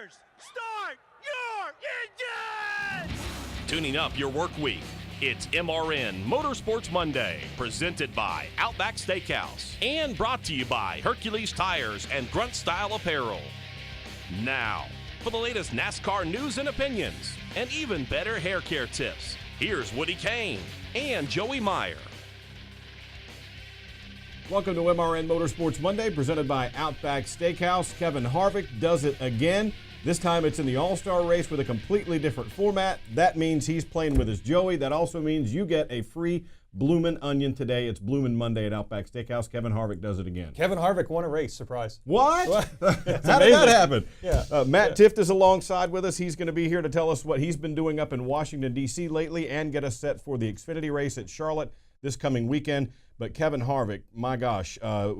Drivers, start your engines! Tuning up your work week. It's MRN Motorsports Monday, presented by Outback Steakhouse and brought to you by Hercules Tires and Grunt Style Apparel. Now, for the latest NASCAR news and opinions, and even better hair care tips, here's Woody Kane and Joey Meyer. Welcome to MRN Motorsports Monday, presented by Outback Steakhouse. Kevin Harvick does it again. This time it's in the All-Star race with a completely different format. That means he's playing with his Joey. That also means you get a free Bloomin' Onion today. It's Bloomin' Monday at Outback Steakhouse. Kevin Harvick does it again. Kevin Harvick won a race, surprise. What? How did that happen? Yeah. Matt Tifft is alongside with us. He's going to be here to tell us what he's been doing up in Washington, D.C. lately and get us set for the Xfinity race at Charlotte this coming weekend. But Kevin Harvick, my gosh,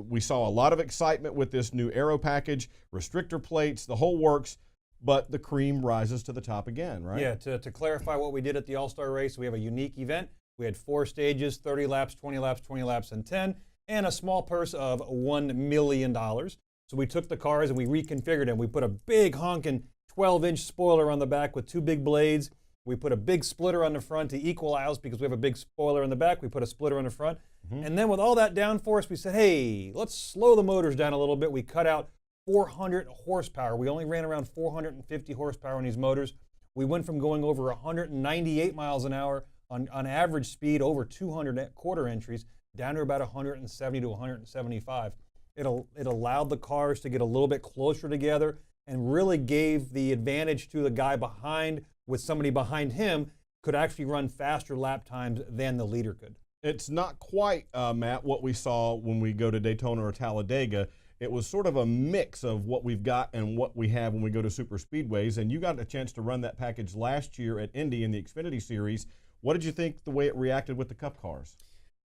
we saw a lot of excitement with this new aero package, restrictor plates, the whole works, but the cream rises to the top again, right? Yeah, to clarify what we did at the All-Star race, we have a unique event. We had 4 stages, 30 laps, 20 laps, 20 laps, and 10, and a small purse of $1 million. So we took the cars and we reconfigured them. We put a big honking 12-inch spoiler on the back with 2 big blades. We put a big splitter on the front to equalize because we have a big spoiler on the back. We put a splitter on the front. And then with all that downforce, we said, hey, let's slow the motors down a little bit. We cut out 400 horsepower. We only ran around 450 horsepower on these motors. We went from going over 198 miles an hour on average speed, over 200 quarter entries, down to about 170 to 175. It allowed the cars to get a little bit closer together and really gave the advantage to the guy behind, with somebody behind him could actually run faster lap times than the leader could. It's not quite, Matt, what we saw when we go to Daytona or Talladega. It was sort of a mix of what we've got and what we have when we go to super speedways, and you got a chance to run that package last year at Indy in the Xfinity Series. What did you think the way it reacted with the Cup cars?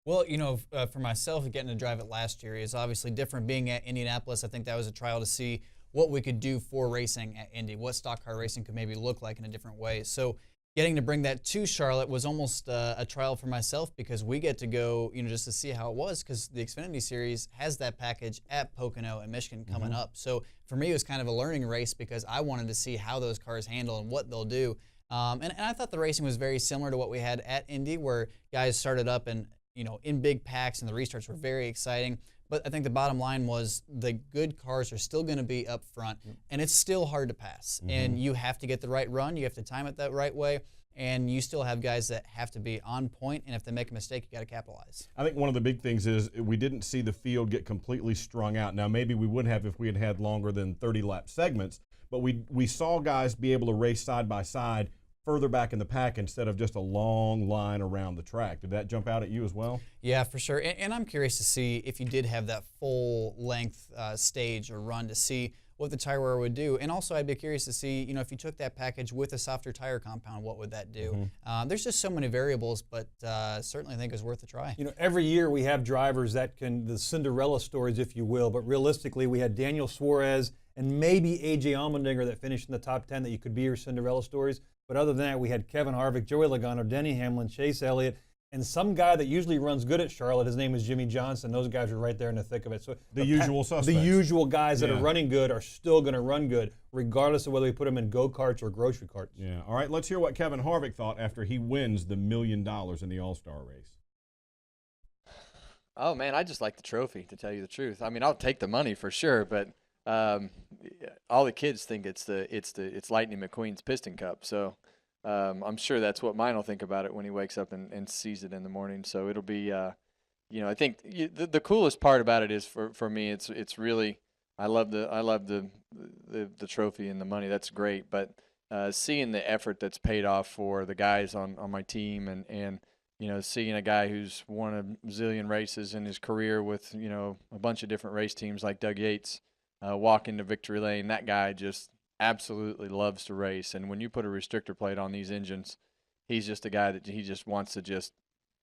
Well, you know, for myself, getting to drive it last year is obviously different. Being at Indianapolis, I think that was a trial to see what we could do for racing at Indy, what stock car racing could maybe look like in a different way. So getting to bring that to Charlotte was almost a trial for myself because we get to go, you know, just to see how it was, because the Xfinity Series has that package at Pocono and Michigan coming up. So for me, it was kind of a learning race because I wanted to see how those cars handle and what they'll do. And I thought the racing was very similar to what we had at Indy, where guys started up and, you know, in big packs, and the restarts were very exciting. But I think the bottom line was the good cars are still going to be up front, and it's still hard to pass. And you have to get the right run. You have to time it that right way, and you still have guys that have to be on point, and if they make a mistake, you got to capitalize. I think one of the big things is we didn't see the field get completely strung out. Now, maybe we would have if we had had longer than 30-lap segments, but we saw guys be able to race side by side further back in the pack instead of just a long line around the track. Did that jump out at you as well? Yeah, for sure. And I'm curious to see if you did have that full length stage or run to see what the tire wear would do. And also I'd be curious to see, you know, if you took that package with a softer tire compound, what would that do? There's just so many variables, but certainly I think it's worth a try. You know, every year we have drivers that can, the Cinderella stories, if you will, but realistically we had Daniel Suarez and maybe A.J. Allmendinger that finished in the top 10 that you could be your Cinderella stories. But other than that, we had Kevin Harvick, Joey Logano, Denny Hamlin, Chase Elliott, and some guy that usually runs good at Charlotte. His name is Jimmy Johnson. Those guys are right there in the thick of it. So the usual suspects. The usual guys that are running good are still going to run good, regardless of whether we put them in go-karts or grocery carts. Yeah. All right, let's hear what Kevin Harvick thought after he wins the $1 million in the All-Star race. Oh, man, I just like the trophy, to tell you the truth. I mean, I'll take the money for sure, but all the kids think it's Lightning McQueen's Piston Cup. So I'm sure that's what mine will think about it when he wakes up and sees it in the morning. So it'll be, you know, I think the coolest part about it is for me, it's really, I love the trophy and the money. That's great, but seeing the effort that's paid off for the guys on my team and you know, seeing a guy who's won a zillion races in his career with, you know, a bunch of different race teams like Doug Yates walk into victory lane, that guy just absolutely loves to race. And when you put a restrictor plate on these engines, he's just a guy that he just wants to just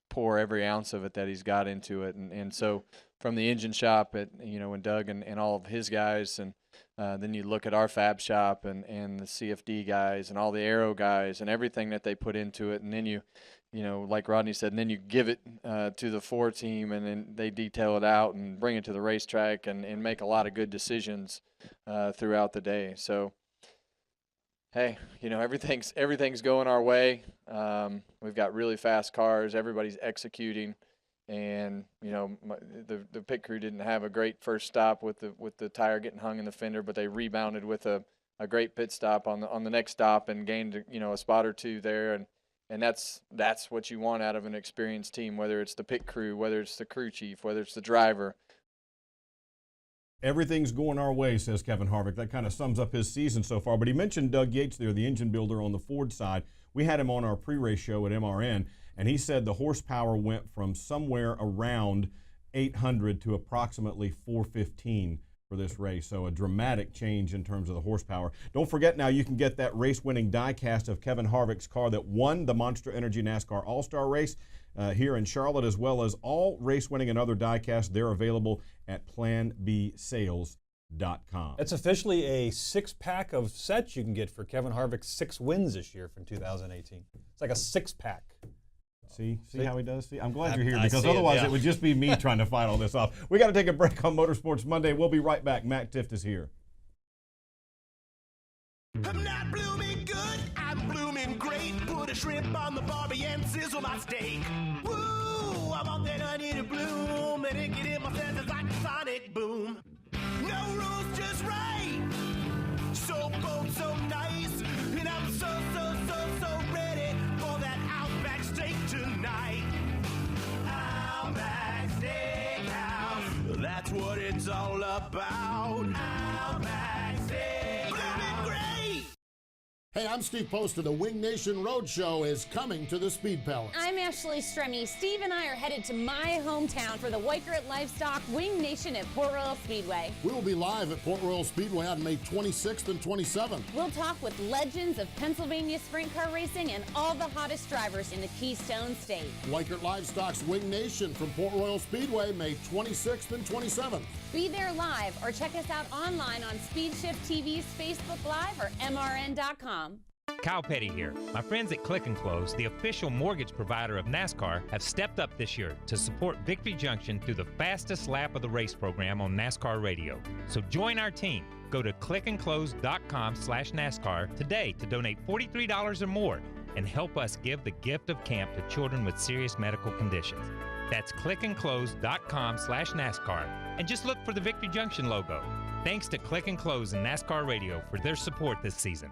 pour every ounce of it that he's got into it. And so from the engine shop at, you know, when Doug and all of his guys, and then you look at our fab shop and the CFD guys and all the aero guys and everything that they put into it. And then you know, like Rodney said, and then you give it to the 4 team, and then they detail it out and bring it to the racetrack and make a lot of good decisions throughout the day. So hey, everything's going our way. We've got really fast cars. Everybody's executing. And the pit crew didn't have a great first stop with the tire getting hung in the fender, but they rebounded with a great pit stop on the next stop and gained a spot or two there, and that's what you want out of an experienced team, whether it's the pit crew, whether it's the crew chief, whether it's the driver. Everything's going our way, says Kevin Harvick. That kind of sums up his season so far. But he mentioned Doug Yates there, the engine builder on the Ford side. We had him on our pre-race show at MRN. And he said the horsepower went from somewhere around 800 to approximately 415 for this race. So a dramatic change in terms of the horsepower. Don't forget now you can get that race-winning die-cast of Kevin Harvick's car that won the Monster Energy NASCAR All-Star race here in Charlotte, as well as all race-winning and other die-casts. They're available at planbsales.com. It's officially a 6-pack of sets you can get for Kevin Harvick's 6 wins this year from 2018. It's like a 6-pack. See how he does? See, I'm glad you're here because otherwise it would just be me trying to fight all this off. We got to take a break on Motorsports Monday. We'll be right back. Matt Tifft is here. I'm not blooming good, I'm blooming great. Put a shrimp on the barbie and sizzle my steak. Woo! I want that onion to bloom and it get in my senses like a sonic boom. No rules, just right. So bold, so nice, and I'm so ready for that Outback steak tonight. Outback Steakhouse, that's what it's all about. Outback Steakhouse, blooming great. Hey, I'm Steve Poster. The Wing Nation Roadshow is coming to the Speed Palace. I'm Ashley Stremme. Steve and I are headed to my hometown for the Weikert Livestock Wing Nation at Port Royal Speedway. We will be live at Port Royal Speedway on May 26th and 27th. We'll talk with legends of Pennsylvania sprint car racing and all the hottest drivers in the Keystone State. Weikert Livestock's Wing Nation from Port Royal Speedway, May 26th and 27th. Be there live or check us out online on SpeedShift TV's Facebook Live or MRN.com. Kyle Petty here. My friends at Click & Close, the official mortgage provider of NASCAR, have stepped up this year to support Victory Junction through the fastest lap of the race program on NASCAR radio. So join our team. Go to clickandclose.com/NASCAR today to donate $43 or more and help us give the gift of camp to children with serious medical conditions. That's clickandclose.com/NASCAR and just look for the Victory Junction logo. Thanks to Click & Close and NASCAR Radio for their support this season.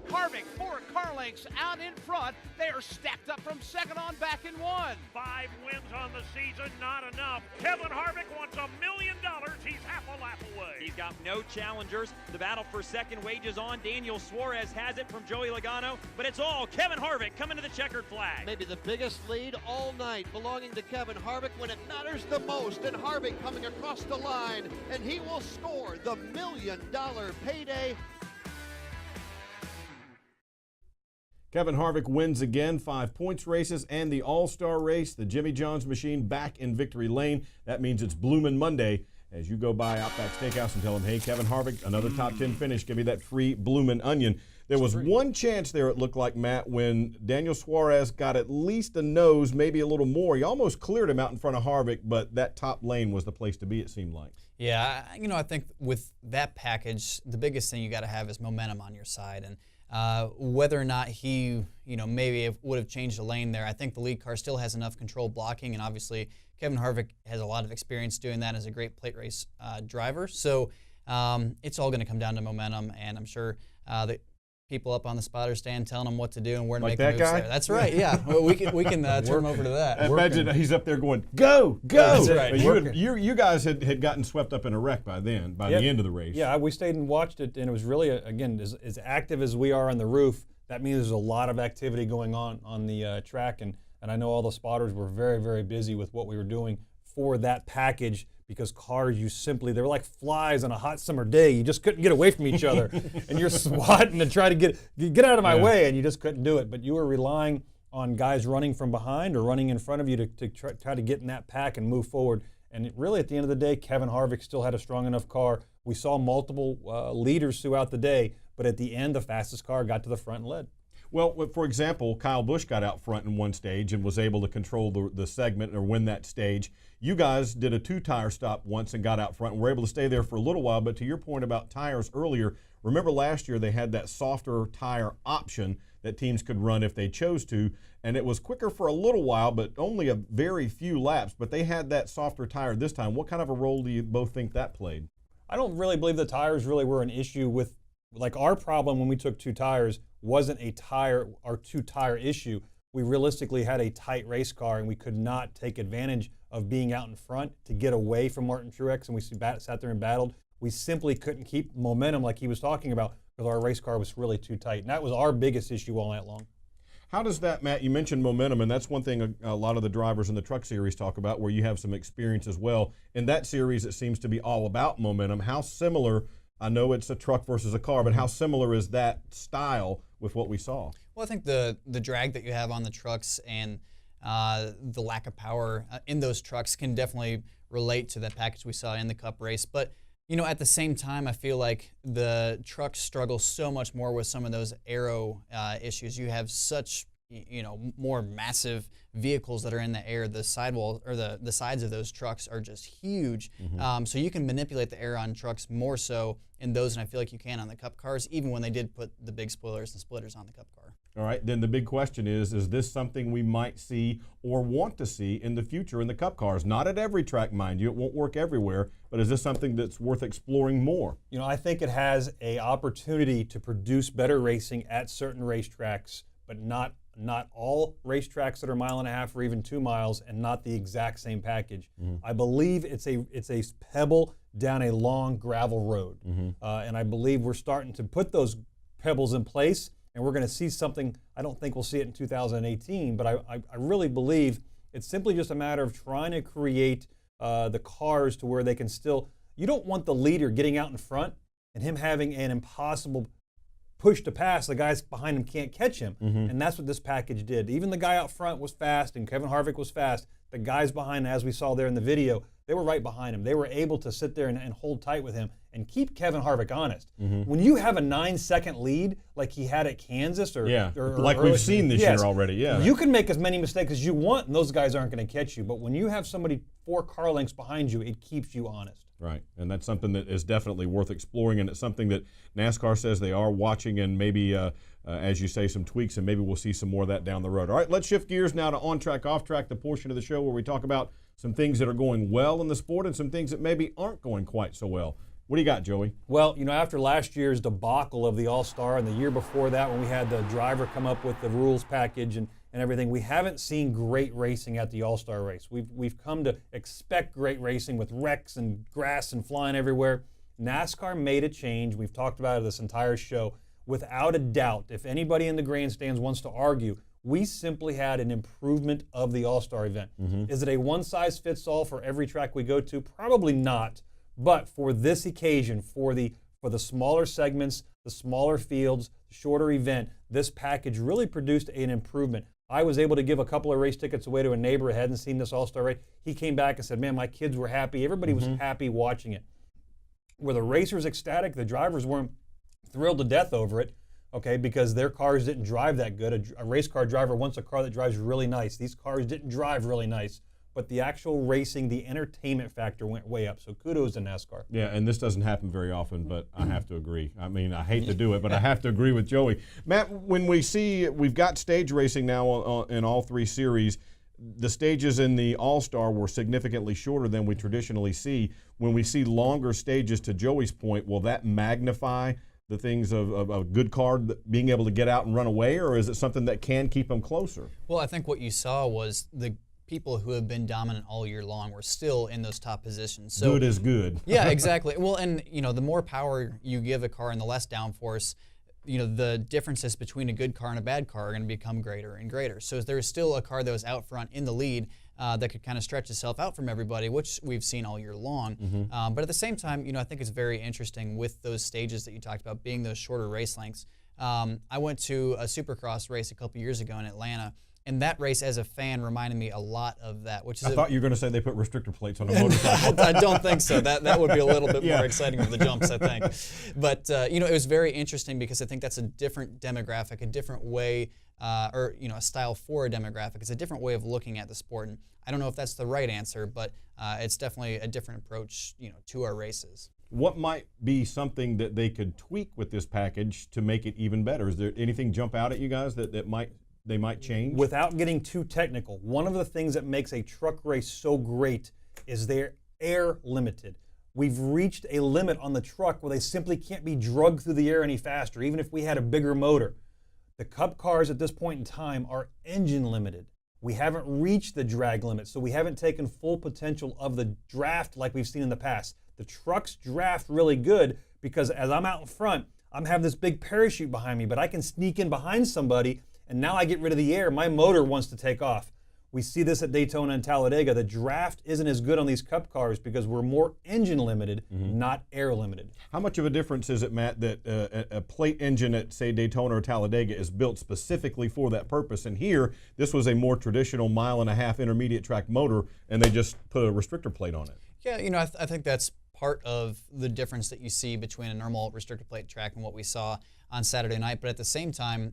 Harvick 4 car lengths out in front. They are stacked up from second on back in one. 5 wins on the season, not enough. Kevin Harvick wants $1 million. He's half a lap away. He's got no challengers. The battle for second wages on. Daniel Suarez has it from Joey Logano, but it's all Kevin Harvick coming to the checkered flag. Maybe the biggest lead all night belonging to Kevin Harvick when it matters the most, and Harvick coming across the line, and he will score the $1 million payday. Kevin Harvick wins again, 5 points races and the All-Star race. The Jimmy John's machine back in victory lane. That means it's Bloomin' Monday as you go by Outback Steakhouse and tell them, hey, Kevin Harvick, another top 10 finish. Give me that free Bloomin' Onion. There was one chance there, it looked like, Matt, when Daniel Suarez got at least a nose, maybe a little more. He almost cleared him out in front of Harvick, but that top lane was the place to be, it seemed like. Yeah, I think with that package, the biggest thing you got to have is momentum on your side. And whether or not he, maybe would have changed the lane there, I think the lead car still has enough control blocking, and obviously Kevin Harvick has a lot of experience doing that as a great plate race driver. So it's all going to come down to momentum, and I'm sure that people up on the spotter stand telling them what to do and where to make moves there. That's right. Yeah, well, we can turn over to that. Imagine he's up there going, go, go. That's right. You guys had gotten swept up in a wreck by then, by the end of the race. Yeah, we stayed and watched it, and it was really, again, as active as we are on the roof, that means there's a lot of activity going on the track, and I know all the spotters were very, very busy with what we were doing for that package, because cars, they were like flies on a hot summer day. You just couldn't get away from each other. And you're swatting to try to get out of my way, and you just couldn't do it. But you were relying on guys running from behind or running in front of you to try to get in that pack and move forward. And really, at the end of the day, Kevin Harvick still had a strong enough car. We saw multiple leaders throughout the day, but at the end, the fastest car got to the front and led. Well, for example, Kyle Busch got out front in one stage and was able to control the segment or win that stage. You guys did a 2-tire stop once and got out front and were able to stay there for a little while. But to your point about tires earlier, remember last year they had that softer tire option that teams could run if they chose to, and it was quicker for a little while, but only a very few laps. But they had that softer tire this time. What kind of a role do you both think that played? I don't really believe the tires really were an issue with, like, our problem when we took 2 tires wasn't a tire or 2-tire issue. We realistically had a tight race car, and we could not take advantage of being out in front to get away from Martin Truex, and we sat there and battled. We simply couldn't keep momentum like he was talking about because our race car was really too tight, and that was our biggest issue all night long. How does that, Matt, you mentioned momentum, and that's one thing a lot of the drivers in the truck series talk about, where you have some experience as well. In that series, it seems to be all about momentum. How similar, I know it's a truck versus a car, but how similar is that style with what we saw? Well, I think the drag that you have on the trucks and the lack of power in those trucks can definitely relate to that package we saw in the Cup race. But you know, at the same time, I feel like the trucks struggle so much more with some of those aero issues. You have such, you know, more massive vehicles that are in the air. The sidewall or the sides of those trucks are just huge. So you can manipulate the air on trucks more so in those than I feel like you can on the Cup cars, even when they did put the big spoilers and splitters on the Cup car. All right, then the big question is this something we might see or want to see in the future in the Cup cars? Not at every track, mind you. It won't work everywhere, but is this something that's worth exploring more? You know, I think it has an opportunity to produce better racing at certain racetracks, but not all racetracks that are 1.5 miles or even 2 miles, and not the exact same package. I believe it's a pebble down a long gravel road, and I believe we're starting to put those pebbles in place, and we're going to see something. I don't think we'll see it in 2018, but I really believe it's simply just a matter of trying to create the cars to where they can still. You don't want the leader getting out in front and him having an impossible push to pass. The guys behind him can't catch him, and that's what this package did. Even the guy out front was fast, and Kevin Harvick was fast. The guys behind, as we saw there in the video, they were right behind him. They were able to sit there and hold tight with him and keep Kevin Harvick honest. When you have a 9-second lead like he had at Kansas, or like we've seen this year already, you can make as many mistakes as you want, and those guys aren't going to catch you. But when you have somebody 4 car lengths behind you, it keeps you honest. Right, and that's something that is definitely worth exploring, and it's something that NASCAR says they are watching, and maybe, as you say, some tweaks, and maybe we'll see some more of that down the road. All right, let's shift gears now to On Track, Off Track, the portion of the show where we talk about some things that are going well in the sport and some things that maybe aren't going quite so well. What do you got, Joey? Well, you know, after last year's debacle of the All-Star and the year before that when we had the driver come up with the rules package and everything, we haven't seen great racing at the All-Star race. We've come to expect great racing with wrecks and grass and flying everywhere. NASCAR made a change. We've talked about it this entire show. Without a doubt, if anybody in the grandstands wants to argue, we simply had an improvement of the All-Star event. Is it a one-size-fits-all for every track we go to? Probably not. But for this occasion, for the smaller segments, the smaller fields, the shorter event, this package really produced an improvement. I was able to give a couple of race tickets away to a neighbor who hadn't seen this All-Star race. He came back and said, man, my kids were happy. Everybody was happy watching it. Were the racers ecstatic? The drivers weren't thrilled to death over it, okay, because their cars didn't drive that good. A race car driver wants a car that drives really nice. These cars didn't drive really nice. But the actual racing, the entertainment factor went way up. So kudos to NASCAR. Yeah, and this doesn't happen very often, but I have to agree. I mean, I hate to do it, but I have to agree with Joey. Matt, when we've got stage racing now in all 3 series, the stages in the All-Star were significantly shorter than we traditionally see. When we see longer stages, to Joey's point, will that magnify the things of a good car being able to get out and run away, or is it something that can keep them closer? Well, I think what you saw was the people who have been dominant all year long were still in those top positions. So, good is good. Yeah, exactly. Well, and you know, the more power you give a car and the less downforce, you know, the differences between a good car and a bad car are going to become greater and greater. So there's still a car that was out front in the lead that could kind of stretch itself out from everybody, which we've seen all year long. But at the same time, you know, I think it's very interesting with those stages that you talked about being those shorter race lengths. I went to a Supercross race a couple years ago in Atlanta, And that race, as a fan, reminded me a lot of that. Which is I thought you were going to say they put restrictor plates on a motorcycle. I don't think so. That would be a little bit more exciting with the jumps, I think. But it was very interesting because I think that's a different demographic, a different way, or a style for a demographic. It's a different way of looking at the sport, and I don't know if that's the right answer, but it's definitely a different approach, to our races. What might be something that they could tweak with this package to make it even better? Is there anything jump out at you guys that they might change? Without getting too technical, one of the things that makes a truck race so great is they're air limited. We've reached a limit on the truck where they simply can't be drugged through the air any faster, even if we had a bigger motor. The Cup cars at this point in time are engine limited. We haven't reached the drag limit, so we haven't taken full potential of the draft like we've seen in the past. The trucks draft really good because as I'm out in front, I'm having this big parachute behind me, but I can sneak in behind somebody, and now I get rid of the air. My motor wants to take off. We see this at Daytona and Talladega. The draft isn't as good on these Cup cars because we're more engine limited, not air limited. How much of a difference is it, Matt, that a plate engine at, say, Daytona or Talladega is built specifically for that purpose? And here, this was a more traditional 1.5 mile intermediate track motor, and they just put a restrictor plate on it. Yeah, I think that's part of the difference that you see between a normal restrictor plate track and what we saw on Saturday night. But at the same time,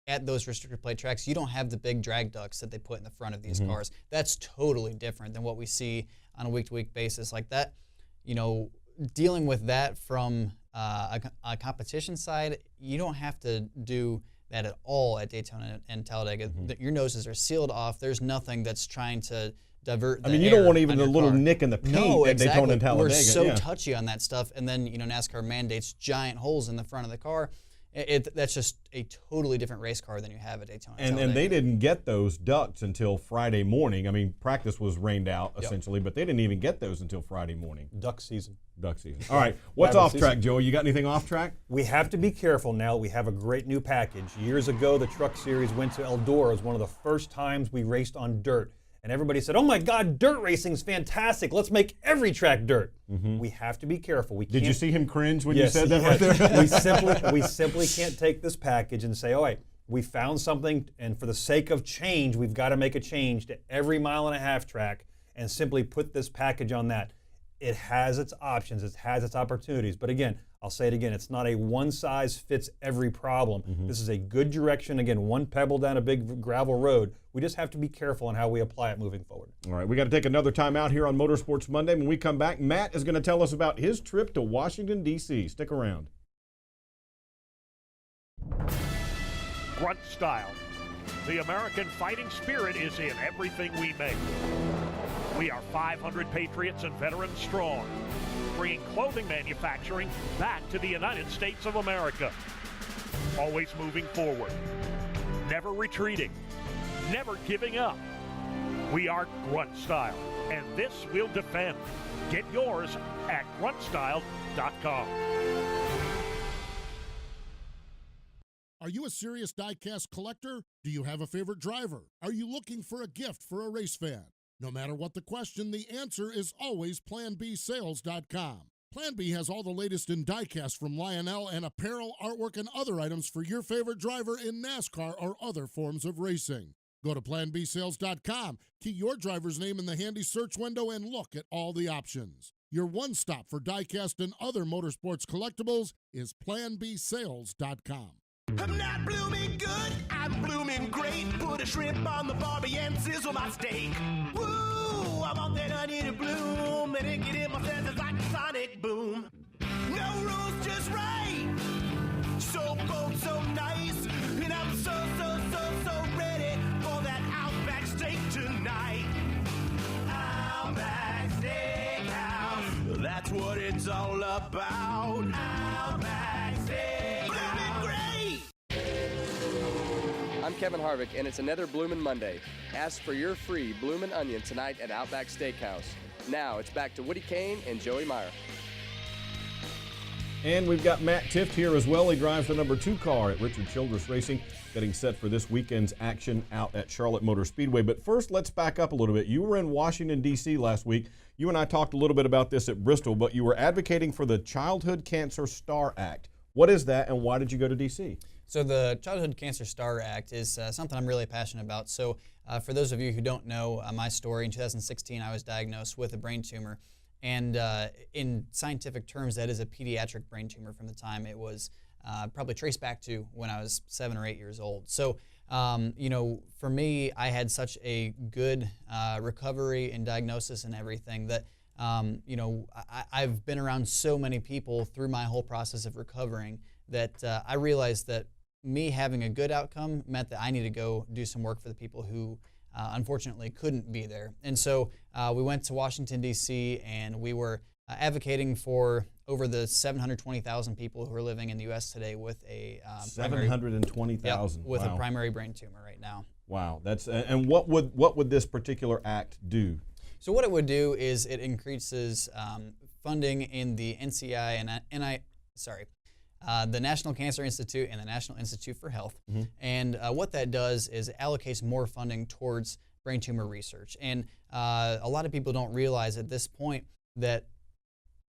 at those restrictor plate tracks, you don't have the big drag ducts that they put in the front of these cars. That's totally different than what we see on a week-to-week basis like that. Dealing with that from a competition side, you don't have to do that at all at Daytona and Talladega. Your noses are sealed off. There's nothing that's trying to divert the you don't want even a little nick in the paint at Daytona and Talladega. We're so touchy on that stuff. And then, NASCAR mandates giant holes in the front of the car. That's just a totally different race car than you have at Daytona. And they didn't get those ducts until Friday morning. I mean, practice was rained out essentially, but they didn't even get those until Friday morning. Duck season. All right, what's off track, Joey? You got anything off track? We have to be careful now. We have a great new package. Years ago, the Truck Series went to Eldora. It was one of the first times we raced on dirt. And everybody said, "Oh my God, dirt racing is fantastic. Let's make every track dirt." We have to be careful. Did you see him cringe when you said that right there? we simply can't take this package and say, "All right, we found something, and for the sake of change, we've got to make a change to every 1.5 mile track and simply put this package on that." It has its options. It has its opportunities. But again, I'll say it again, it's not a one-size-fits-every problem. This is a good direction. Again, one pebble down a big gravel road. We just have to be careful on how we apply it moving forward. All right, we got to take another time out here on Motorsports Monday. When we come back, Matt is going to tell us about his trip to Washington, D.C. Stick around. Grunt style. The American fighting spirit is in everything we make. We are 500 patriots and veterans strong, bringing clothing manufacturing back to the United States of America. Always moving forward, never retreating, never giving up. We are Grunt Style, and this we'll defend. Get yours at gruntstyle.com. Are you a serious diecast collector? Do you have a favorite driver? Are you looking for a gift for a race fan? No matter what the question, the answer is always PlanBSales.com. Plan B has all the latest in diecast from Lionel and apparel, artwork, and other items for your favorite driver in NASCAR or other forms of racing. Go to PlanBSales.com, key your driver's name in the handy search window, and look at all the options. Your one stop for diecast and other motorsports collectibles is PlanBSales.com. I'm not blooming good, I'm blooming great. Put a shrimp on the barbie and sizzle my steak. Woo, I want that onion to bloom, and it get in my senses like a sonic boom. No rules, just right. So bold, so nice, and I'm so ready for that Outback steak tonight. Outback Steakhouse, that's what it's all about. Outback Steakhouse. Blooming great. I'm Kevin Harvick, and it's another Bloomin' Monday. Ask for your free Bloomin' Onion tonight at Outback Steakhouse. Now it's back to Woody Kane and Joey Meyer. And we've got Matt Tifft here as well. He drives the number 2 car at Richard Childress Racing, getting set for this weekend's action out at Charlotte Motor Speedway. But first, let's back up a little bit. You were in Washington, D.C. last week. You and I talked a little bit about this at Bristol, but you were advocating for the Childhood Cancer Star Act. What is that, and why did you go to D.C.? So the Childhood Cancer Star Act is something I'm really passionate about. So for those of you who don't know my story, in 2016 I was diagnosed with a brain tumor. And in scientific terms, that is a pediatric brain tumor from the time it was probably traced back to when I was 7 or 8 years old. So, for me, I had such a good recovery and diagnosis and everything that, I've been around so many people through my whole process of recovering that I realized that me having a good outcome meant that I need to go do some work for the people who unfortunately couldn't be there. And so we went to Washington, D.C., and we were advocating for over the 720,000 people who are living in the U.S. today with a 720,000 with a primary brain tumor right now. Wow, that's and what would this particular act do? So what it would do is it increases funding in the NCI and the National Cancer Institute and the National Institute for Health. Mm-hmm. And what that does is it allocates more funding towards brain tumor research. And a lot of people don't realize at this point that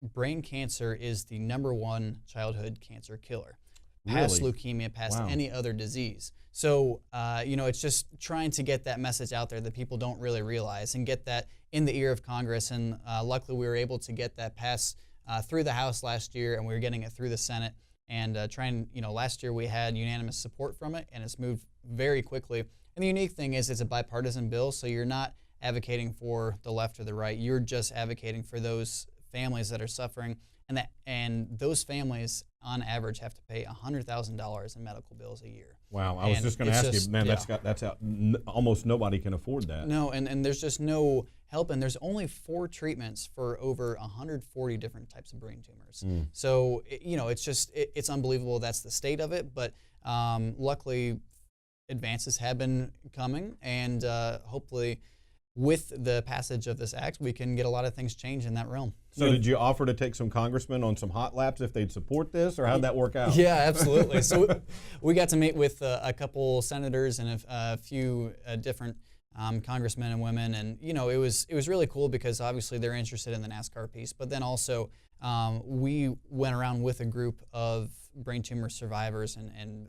brain cancer is the #1 childhood cancer killer, past leukemia, past any other disease. So, it's just trying to get that message out there that people don't really realize and get that in the ear of Congress. And luckily we were able to get that passed through the House last year, and we were getting it through the Senate. And last year we had unanimous support from it, and it's moved very quickly. And the unique thing is it's a bipartisan bill, so you're not advocating for the left or the right. You're just advocating for those families that are suffering, and those families on average have to pay $100,000 in medical bills a year. Wow, I was just going to ask you, man, that's out. Almost nobody can afford that. No, and there's just no help, and there's only 4 treatments for over 140 different types of brain tumors. So, it's unbelievable that's the state of it, but luckily advances have been coming, and hopefully with the passage of this act, we can get a lot of things changed in that realm. So did you offer to take some congressmen on some hot laps if they'd support this, or how'd that work out? Yeah, absolutely. So we got to meet with a couple senators and a few different congressmen and women, and it was really cool because obviously they're interested in the NASCAR piece, but then also we went around with a group of brain tumor survivors and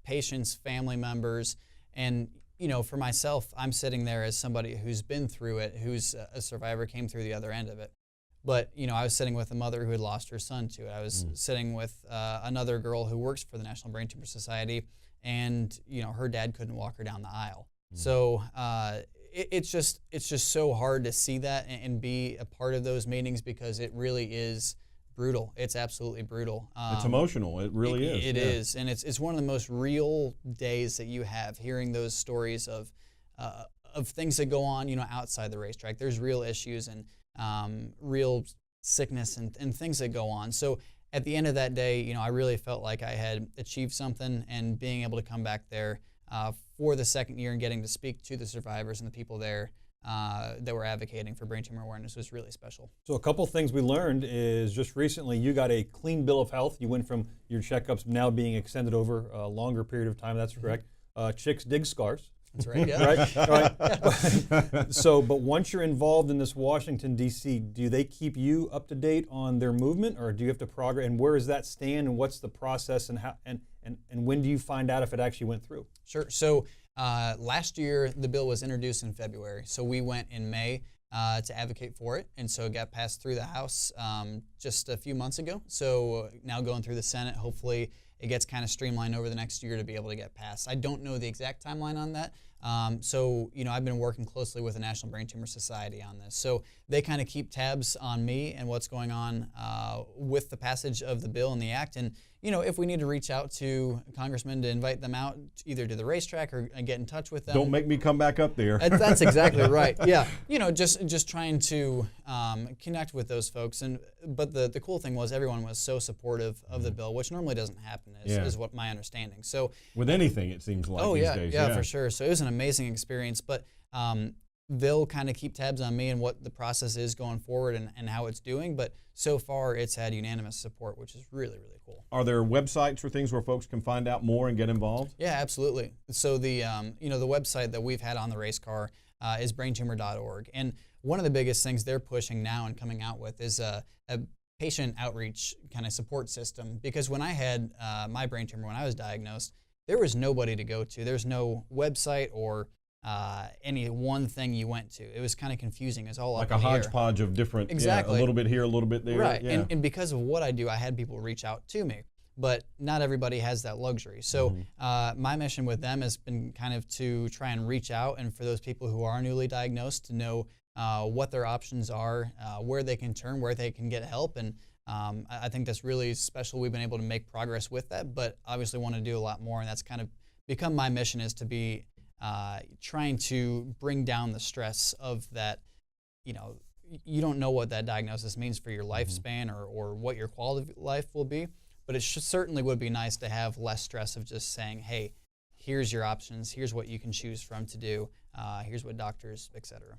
patients, family members, and for myself, I'm sitting there as somebody who's been through it, who's a survivor, came through the other end of it. But, I was sitting with a mother who had lost her son to it. I was sitting with another girl who works for the National Brain Tumor Society, and, her dad couldn't walk her down the aisle. So it's just so hard to see that and be a part of those meetings because it really is brutal. It's absolutely brutal. It's emotional. It really is. It is, and it's one of the most real days that you have, hearing those stories of things that go on, outside the racetrack. There's real issues and real sickness and things that go on. So at the end of that day, I really felt like I had achieved something, and being able to come back there for the second year and getting to speak to the survivors and the people there that were advocating for brain tumor awareness was really special. So a couple things we learned is just recently you got a clean bill of health. You went from your checkups now being extended over a longer period of time. That's correct. Chicks dig scars. That's right. Yeah. Right. So, but once you're involved in this Washington D.C., do they keep you up to date on their movement, or do you have to progress? And where does that stand? And what's the process? And how? And when do you find out if it actually went through? Sure. So last year the bill was introduced in February. So we went in May to advocate for it, and so it got passed through the House just a few months ago. So now going through the Senate, hopefully it gets kind of streamlined over the next year to be able to get passed. I don't know the exact timeline on that. So, I've been working closely with the National Brain Tumor Society on this. So they kind of keep tabs on me and what's going on with the passage of the bill and the act. And, if we need to reach out to congressmen to invite them out either to the racetrack or get in touch with them. Don't make me come back up there. That's exactly right. Yeah. Just trying to connect with those folks. But the cool thing was everyone was so supportive of the bill, which normally doesn't happen, is what my understanding. So with anything, it seems like these days. Yeah, for sure. So it was an amazing experience, but they'll kind of keep tabs on me and what the process is going forward and how it's doing. But so far, it's had unanimous support, which is really, really cool. Are there websites or things where folks can find out more and get involved? Yeah, absolutely. So the the website that we've had on the race car is braintumor.org, and one of the biggest things they're pushing now and coming out with is a patient outreach kind of support system, because when I had my brain tumor, when I was diagnosed, there was nobody to go to. There's no website or any one thing you went to. It was kind of confusing. It's all like up a in the air. hodgepodge of different, exactly. a little bit here, a little bit there. Right, Yeah. and because of what I do, I had people reach out to me, but not everybody has that luxury. So my mission with them has been kind of to try and reach out, and for those people who are newly diagnosed to know what their options are, where they can turn, where they can get help, and I think that's really special. We've been able to make progress with that, but obviously want to do a lot more, and that's kind of become my mission, is to be trying to bring down the stress of that. You don't know what that diagnosis means for your lifespan or what your quality of life will be, but it certainly would be nice to have less stress of just saying, hey, here's your options, here's what you can choose from to do, here's what doctors, et cetera.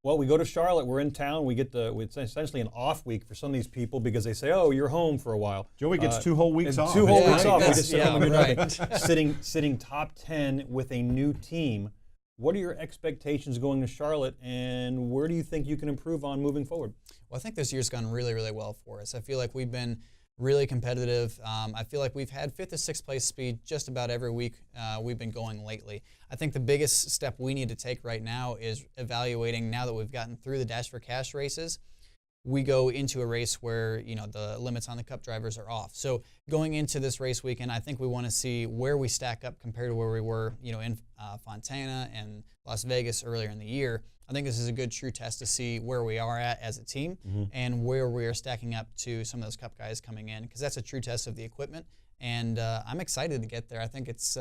Well, we go to Charlotte, we're in town, it's essentially an off week for some of these people because they say, oh, you're home for a while. Joey gets 2 whole weeks off. 2 whole weeks off. We That's- just sit yeah, home and do right. nothing. Sitting top 10 with a new team. What are your expectations going to Charlotte, and where do you think you can improve on moving forward? Well, I think this year's gone really, really well for us. I feel like we've been really competitive. I feel like we've had 5th to 6th place speed just about every week we've been going lately. I think the biggest step we need to take right now is evaluating, now that we've gotten through the Dash for Cash races, we go into a race where the limits on the Cup drivers are off. So going into this race weekend, I think we want to see where we stack up compared to where we were in Fontana and Las Vegas earlier in the year. I think this is a good true test to see where we are at as a team and where we are stacking up to some of those Cup guys coming in, because that's a true test of the equipment. And I'm excited to get there. I think it's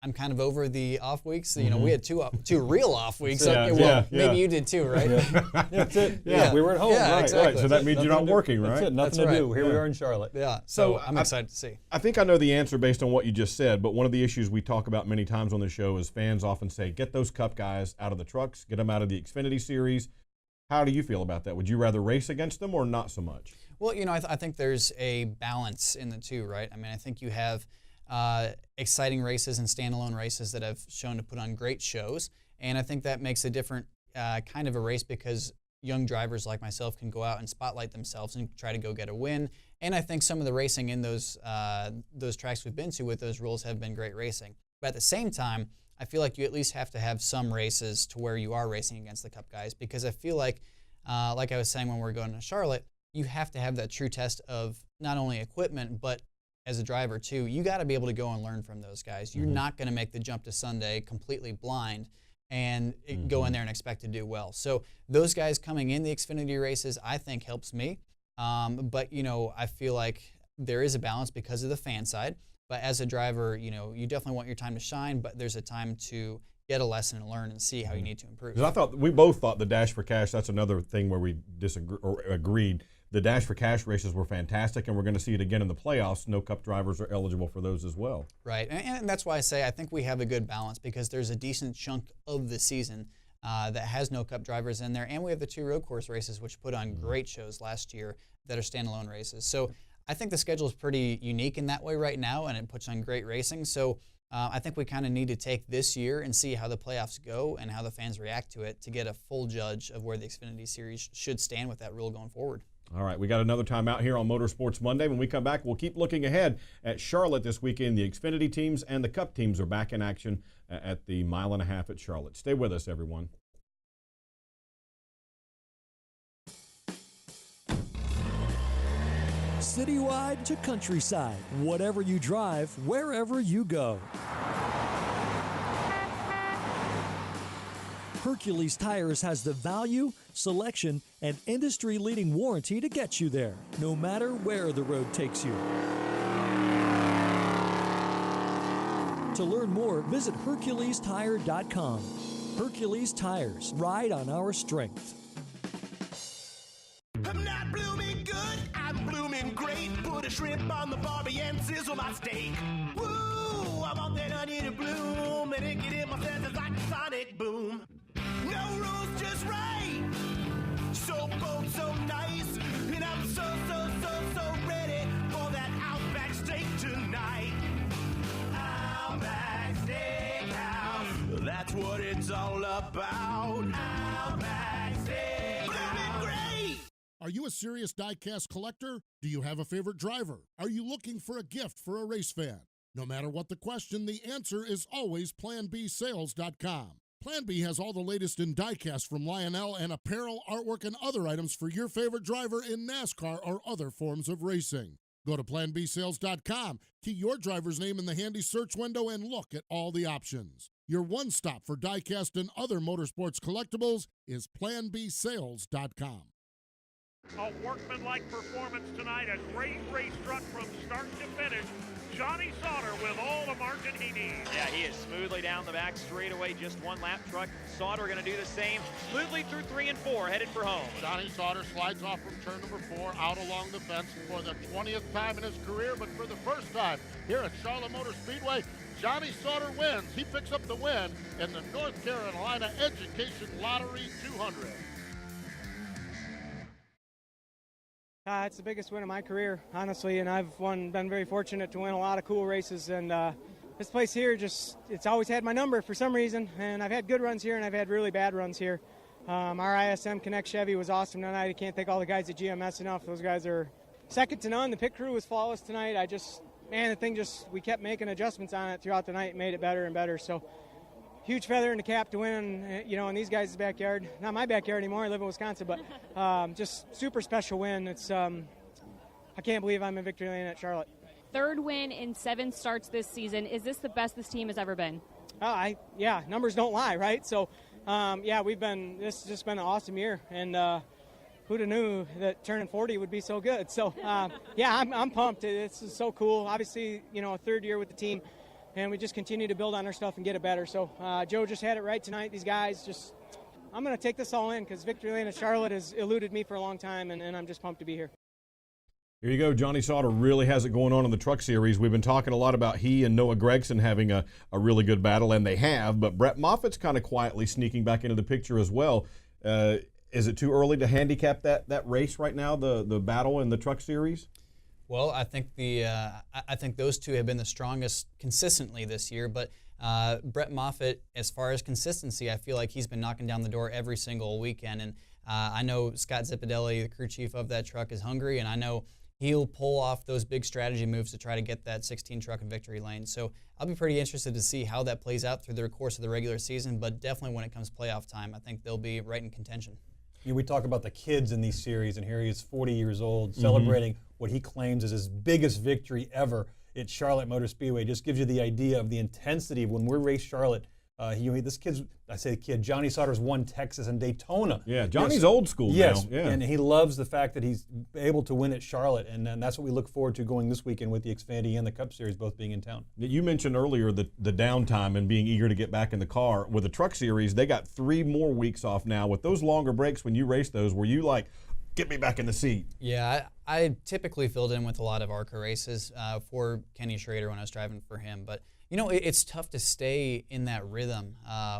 I'm kind of over the off weeks. We had two real off weeks. Maybe you did too, right? That's it. Yeah, we were at home. Yeah, right, exactly. right. So that means you're not working, right? That's it. Nothing to do. Here we are in Charlotte. Yeah. So I'm excited to see. I think I know the answer based on what you just said, but one of the issues we talk about many times on the show is fans often say, get those Cup guys out of the trucks, get them out of the Xfinity Series. How do you feel about that? Would you rather race against them or not so much? Well, I think there's a balance in the two, right? I mean, I think you have exciting races and standalone races that have shown to put on great shows, and I think that makes a different kind of a race, because young drivers like myself can go out and spotlight themselves and try to go get a win. And I think some of the racing in those tracks we've been to with those rules have been great racing. But at the same time, I feel like you at least have to have some races to where you are racing against the Cup guys, because I feel like I was saying when we were going to Charlotte, you have to have that true test of not only equipment, but as a driver too, you got to be able to go and learn from those guys. You're not going to make the jump to Sunday completely blind and go in there and expect to do well. So those guys coming in the Xfinity races, I think helps me. But I feel like there is a balance because of the fan side. But as a driver, you definitely want your time to shine, but there's a time to get a lesson and learn and see how you need to improve. Because I thought we both thought the Dash for Cash. That's another thing where we disagree or agreed. The Dash for Cash races were fantastic, and we're going to see it again in the playoffs. No Cup drivers are eligible for those as well. Right, and that's why I say I think we have a good balance, because there's a decent chunk of the season that has no Cup drivers in there, and we have the 2 road course races, which put on great shows last year that are standalone races. So I think the schedule is pretty unique in that way right now, and it puts on great racing. So I think we kind of need to take this year and see how the playoffs go and how the fans react to it to get a full judge of where the Xfinity Series should stand with that rule going forward. All right, we got another time out here on Motorsports Monday. When we come back, we'll keep looking ahead at Charlotte this weekend. The Xfinity teams and the Cup teams are back in action at the 1.5 miles at Charlotte. Stay with us, everyone. Citywide to countryside, whatever you drive, wherever you go. Hercules Tires has the value, selection, and industry-leading warranty to get you there, no matter where the road takes you. To learn more, visit HerculesTire.com. Hercules Tires, ride on our strength. I'm not blooming good, I'm blooming great. Put a shrimp on the barbie and sizzle my steak. Woo, I want that onion to bloom, and it get in my senses like a sonic boom. No rules, just right. So bold, so nice, and I'm so ready for that Outback steak tonight. Outback Steakhouse, that's what it's all about. Outback Steakhouse, blooming great. Are you a serious die-cast collector? Do you have a favorite driver? Are you looking for a gift for a race fan? No matter what the question, the answer is always PlanBSales.com. Plan B has all the latest in die-cast from Lionel and apparel, artwork, and other items for your favorite driver in NASCAR or other forms of racing. Go to PlanBSales.com, key your driver's name in the handy search window, and look at all the options. Your one stop for die-cast and other motorsports collectibles is PlanBSales.com. A workmanlike performance tonight, a great race truck from start to finish. Johnny Sauter with all the margin he needs. Yeah, he is smoothly down the back straightaway, just one lap truck. Sauter going to do the same, smoothly through 3 and 4, headed for home. Johnny Sauter slides off from turn number 4, out along the fence for the 20th time in his career, but for the first time here at Charlotte Motor Speedway, Johnny Sauter wins. He picks up the win in the North Carolina Education Lottery 200. It's the biggest win of my career, honestly, and I've been very fortunate to win a lot of cool races, and this place here it's always had my number for some reason, and I've had good runs here and I've had really bad runs here. Our ISM Connect Chevy was awesome tonight. I can't thank all the guys at GMS enough. Those guys are second to none. The pit crew was flawless tonight. We kept making adjustments on it throughout the night and made it better and better. So huge feather in the cap to win, in these guys' backyard. Not my backyard anymore. I live in Wisconsin, but just super special win. It's I can't believe I'm in victory lane at Charlotte. Third win in 7 starts this season. Is this the best this team has ever been? Numbers don't lie, right? So, this has just been an awesome year, and who'd have knew that turning 40 would be so good? So, I'm pumped. It's so cool. Obviously, a third year with the team, and we just continue to build on our stuff and get it better. So Joe just had it right tonight. These guys I'm going to take this all in because victory lane at Charlotte has eluded me for a long time, and I'm just pumped to be here. Here you go. Johnny Sauter really has it going on in the Truck Series. We've been talking a lot about he and Noah Gregson having a really good battle, and they have, but Brett Moffitt's kind of quietly sneaking back into the picture as well. Is it too early to handicap that race right now, the battle in the Truck Series? Well, I think I think those two have been the strongest consistently this year. But Brett Moffitt, as far as consistency, I feel like he's been knocking down the door every single weekend. And I know Scott Zippadelli, the crew chief of that truck, is hungry, and I know he'll pull off those big strategy moves to try to get that 16 truck in victory lane. So I'll be pretty interested to see how that plays out through the course of the regular season. But definitely when it comes playoff time, I think they'll be right in contention. We talk about the kids in these series, and here he is 40 years old, celebrating what he claims is his biggest victory ever at Charlotte Motor Speedway. Just gives you the idea of the intensity of when we race Charlotte. This kid's, Johnny Sauter's won Texas and Daytona. Yeah, Johnny's old school now. Yeah. And he loves the fact that he's able to win at Charlotte, and that's what we look forward to going this weekend with the Xfinity and the Cup Series both being in town. You mentioned earlier the downtime and being eager to get back in the car. With the Truck Series, they got 3 more weeks off now. With those longer breaks, when you race those, were you like, get me back in the seat? Yeah, I typically filled in with a lot of ARCA races for Kenny Schrader when I was driving for him, but it's tough to stay in that rhythm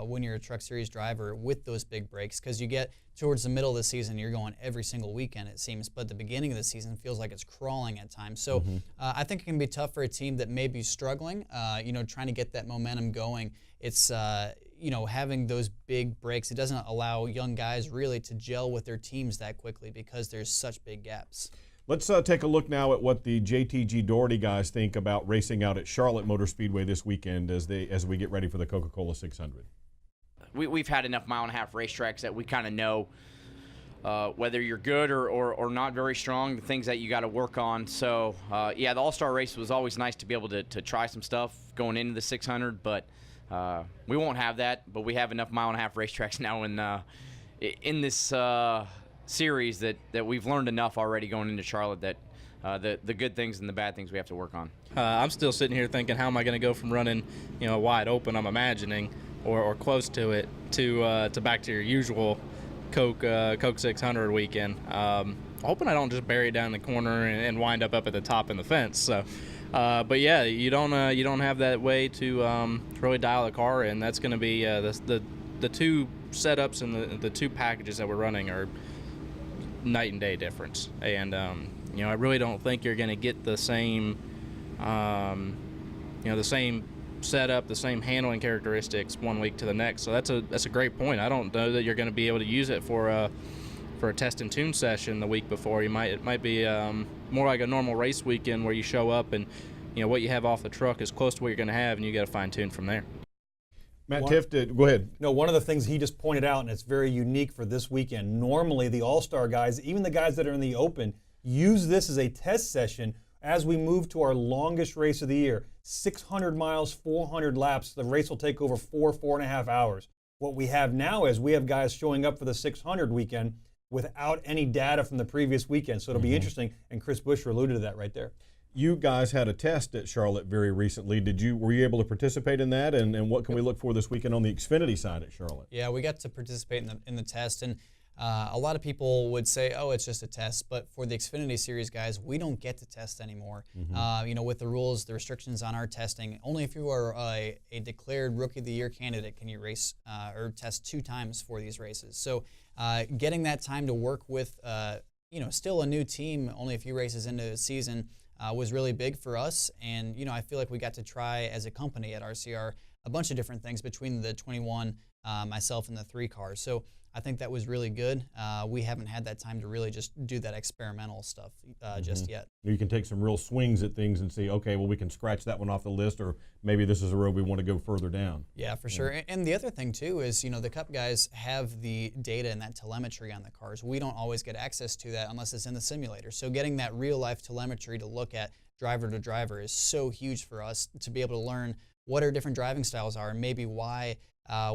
when you're a Truck Series driver with those big breaks, because you get towards the middle of the season, you're going every single weekend, it seems, but the beginning of the season feels like it's crawling at times. So I think it can be tough for a team that may be struggling, trying to get that momentum going. It's, having those big breaks, it doesn't allow young guys really to gel with their teams that quickly because there's such big gaps. Let's take a look now at what the JTG Doherty guys think about racing out at Charlotte Motor Speedway this weekend as we get ready for the Coca-Cola 600. We've had enough mile-and-a-half racetracks that we kind of know whether you're good or not very strong, the things that you got to work on. So, the All-Star race was always nice to be able to try some stuff going into the 600, but we won't have that. But we have enough mile-and-a-half racetracks now in this series that we've learned enough already going into Charlotte that the good things and the bad things we have to work on. I'm still sitting here thinking, how am I going to go from running, wide open, I'm imagining, or close to it, to back to your usual Coke 600 weekend. Hoping I don't just bury it down the corner and wind up at the top in the fence. So, but yeah, you don't have that way to really dial the car in. That's going to be the two setups and the two packages that we're running are night and day difference, and I really don't think you're going to get the same the same setup, the same handling characteristics one week to the next. So that's a great point. I don't know that you're going to be able to use it for for a test and tune session the week before. It might be more like a normal race weekend where you show up and what you have off the truck is close to what you're going to have, and you got to fine tune from there. Matt Tifft, go ahead. No, one of the things he just pointed out, and it's very unique for this weekend, normally the All-Star guys, even the guys that are in the Open, use this as a test session as we move to our longest race of the year. 600 miles, 400 laps. The race will take over 4.5 hours. What we have now is we have guys showing up for the 600 weekend without any data from the previous weekend. So it'll be interesting, and Chris Buescher alluded to that right there. You guys had a test at Charlotte very recently. Were you able to participate in that? And what can we look for this weekend on the Xfinity side at Charlotte? Yeah, we got to participate in the test, and a lot of people would say, "Oh, it's just a test." But for the Xfinity Series guys, we don't get to test anymore. With the rules, the restrictions on our testing, only if you are a declared Rookie of the Year candidate can you race or test 2 times for these races. So getting that time to work with, still a new team, only a few races into the season. Was really big for us, and I feel like we got to try as a company at RCR a bunch of different things between the 21, myself, and the 3 cars. So I think that was really good. We haven't had that time to really just do that experimental stuff just yet. You can take some real swings at things and see, okay, well, we can scratch that one off the list, or maybe this is a road we want to go further down. Yeah, for sure. And the other thing, too, is, the Cup guys have the data and that telemetry on the cars. We don't always get access to that unless it's in the simulator. So getting that real-life telemetry to look at driver to driver is so huge for us to be able to learn what our different driving styles are and maybe why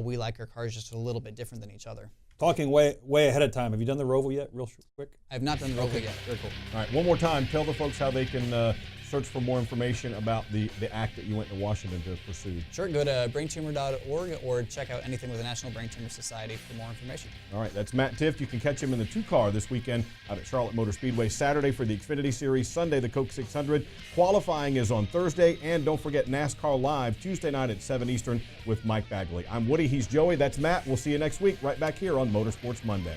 we like our cars just a little bit different than each other. Talking way ahead of time, have you done the Roval yet, real quick? I have not done the Roval yet. Very cool. All right, one more time, tell the folks how they can search for more information about the act that you went to Washington to pursue. Sure, go to braintumor.org or check out anything with the National Brain Tumor Society for more information. All right, that's Matt Tifft. You can catch him in the 2-car this weekend out at Charlotte Motor Speedway. Saturday for the Xfinity Series, Sunday the Coke 600. Qualifying is on Thursday, and don't forget NASCAR Live Tuesday night at 7 Eastern with Mike Bagley. I'm Woody, he's Joey, that's Matt. We'll see you next week right back here on Motorsports Monday.